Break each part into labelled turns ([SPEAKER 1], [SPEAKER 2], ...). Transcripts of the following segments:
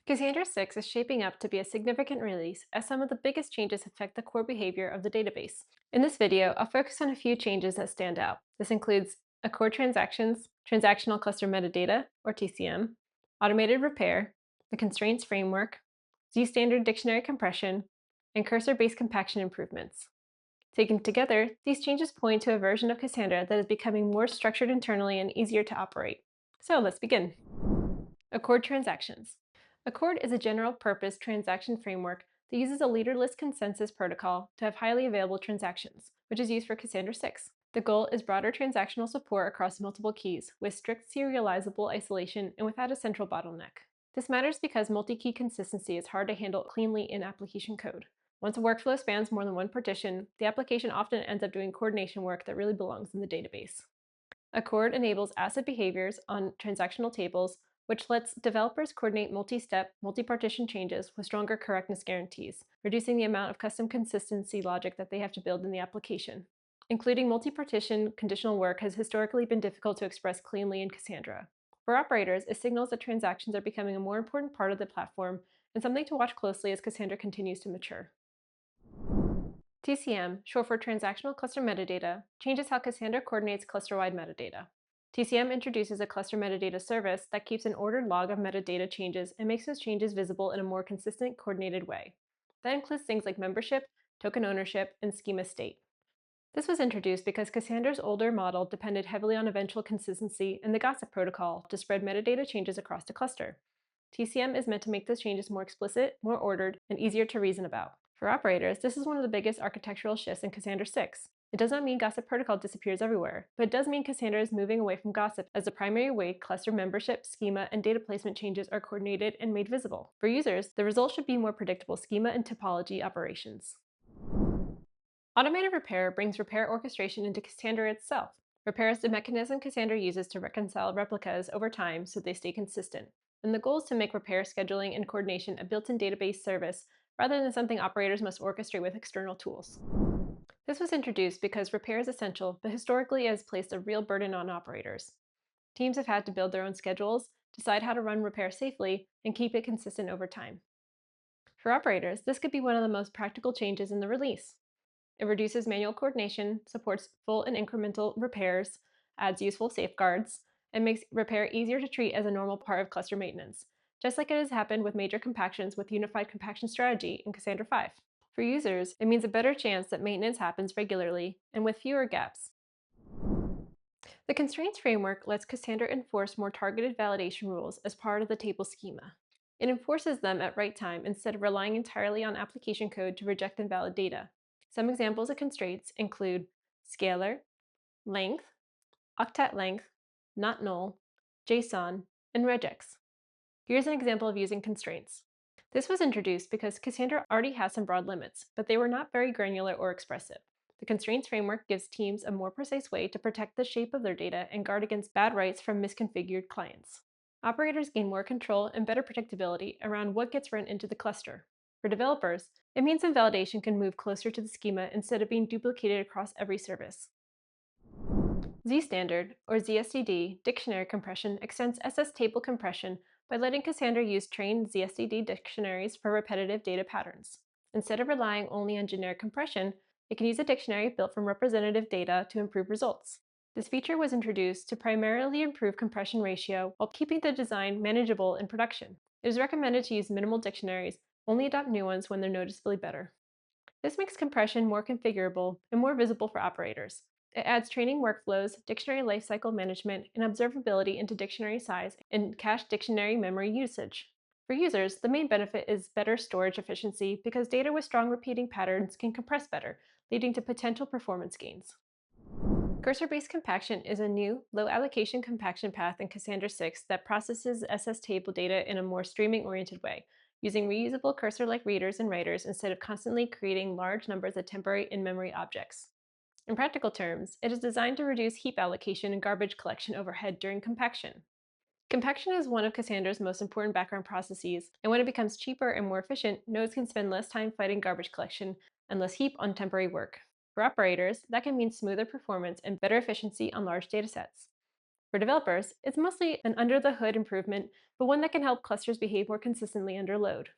[SPEAKER 1] Cassandra 6 is shaping up to be a significant release as some of the biggest changes affect the core behavior of the database. In this video, I'll focus on a few changes that stand out. This includes Accord Transactions, Transactional Cluster Metadata, or TCM, Automated Repair, the Constraints Framework, Z-Standard Dictionary Compression, and Cursor-Based Compaction improvements. Taken together, these changes point to a version of Cassandra that is becoming more structured internally and easier to operate. So let's begin. Accord Transactions. Accord is a general-purpose transaction framework that uses a leaderless consensus protocol to have highly available transactions, which is used for Cassandra 6. The goal is broader transactional support across multiple keys, with strict serializable isolation and without a central bottleneck. This matters because multi-key consistency is hard to handle cleanly in application code. Once a workflow spans more than one partition, the application often ends up doing coordination work that really belongs in the database. Accord enables ACID behaviors on transactional tables, which lets developers coordinate multi-step, multi-partition changes with stronger correctness guarantees, reducing the amount of custom consistency logic that they have to build in the application. Including multi-partition conditional work has historically been difficult to express cleanly in Cassandra. For operators, it signals that transactions are becoming a more important part of the platform and something to watch closely as Cassandra continues to mature. TCM, short for Transactional Cluster Metadata, changes how Cassandra coordinates cluster-wide metadata. TCM introduces a cluster metadata service that keeps an ordered log of metadata changes and makes those changes visible in a more consistent, coordinated way. That includes things like membership, token ownership, and schema state. This was introduced because Cassandra's older model depended heavily on eventual consistency and the gossip protocol to spread metadata changes across the cluster. TCM is meant to make those changes more explicit, more ordered, and easier to reason about. For operators, this is one of the biggest architectural shifts in Cassandra 6. It does not mean gossip protocol disappears everywhere, but it does mean Cassandra is moving away from gossip as the primary way cluster membership, schema, and data placement changes are coordinated and made visible. For users, the result should be more predictable schema and topology operations. Automated repair brings repair orchestration into Cassandra itself. Repair is the mechanism Cassandra uses to reconcile replicas over time so they stay consistent. And the goal is to make repair scheduling and coordination a built-in database service rather than something operators must orchestrate with external tools. This was introduced because repair is essential, but historically it has placed a real burden on operators. Teams have had to build their own schedules, decide how to run repair safely, and keep it consistent over time. For operators, this could be one of the most practical changes in the release. It reduces manual coordination, supports full and incremental repairs, adds useful safeguards, and makes repair easier to treat as a normal part of cluster maintenance, just like it has happened with major compactions with Unified Compaction Strategy in Cassandra 5. For users, it means a better chance that maintenance happens regularly and with fewer gaps. The Constraints framework lets Cassandra enforce more targeted validation rules as part of the table schema. It enforces them at write time instead of relying entirely on application code to reject invalid data. Some examples of constraints include scalar, length, octet length, not null, JSON, and regex. Here's an example of using constraints. This was introduced because Cassandra already has some broad limits, but they were not very granular or expressive. The constraints framework gives teams a more precise way to protect the shape of their data and guard against bad writes from misconfigured clients. Operators gain more control and better predictability around what gets run into the cluster. For developers, it means invalidation can move closer to the schema instead of being duplicated across every service. Z-Standard, or ZSTD, dictionary compression extends SS table compression by letting Cassandra use trained ZSTD dictionaries for repetitive data patterns. Instead of relying only on generic compression, it can use a dictionary built from representative data to improve results. This feature was introduced to primarily improve compression ratio while keeping the design manageable in production. It is recommended to use minimal dictionaries, only adopt new ones when they're noticeably better. This makes compression more configurable and more visible for operators. It adds training workflows, dictionary lifecycle management, and observability into dictionary size and cached dictionary memory usage. For users, the main benefit is better storage efficiency because data with strong repeating patterns can compress better, leading to potential performance gains. Cursor-based compaction is a new, low-allocation compaction path in Cassandra 6 that processes SS table data in a more streaming-oriented way, using reusable cursor-like readers and writers instead of constantly creating large numbers of temporary in-memory objects. In practical terms, it is designed to reduce heap allocation and garbage collection overhead during compaction. Compaction is one of Cassandra's most important background processes, and when it becomes cheaper and more efficient, nodes can spend less time fighting garbage collection and less heap on temporary work. For operators, that can mean smoother performance and better efficiency on large datasets. For developers, it's mostly an under the hood improvement, but one that can help clusters behave more consistently under load.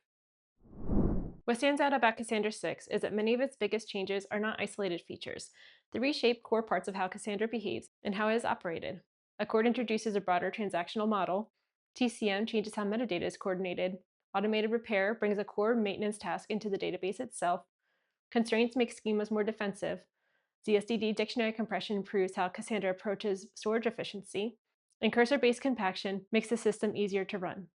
[SPEAKER 1] What stands out about Cassandra 6 is that many of its biggest changes are not isolated features. They reshape core parts of how Cassandra behaves and how it is operated. Accord introduces a broader transactional model. TCM changes how metadata is coordinated. Automated repair brings a core maintenance task into the database itself. Constraints make schemas more defensive. ZSTD dictionary compression improves how Cassandra approaches storage efficiency. And cursor based compaction makes the system easier to run.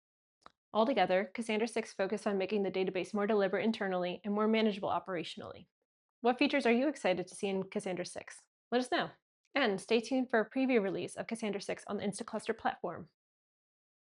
[SPEAKER 1] Altogether, Cassandra 6 focused on making the database more deliberate internally and more manageable operationally. What features are you excited to see in Cassandra 6? Let us know. And stay tuned for a preview release of Cassandra 6 on the Instacluster platform.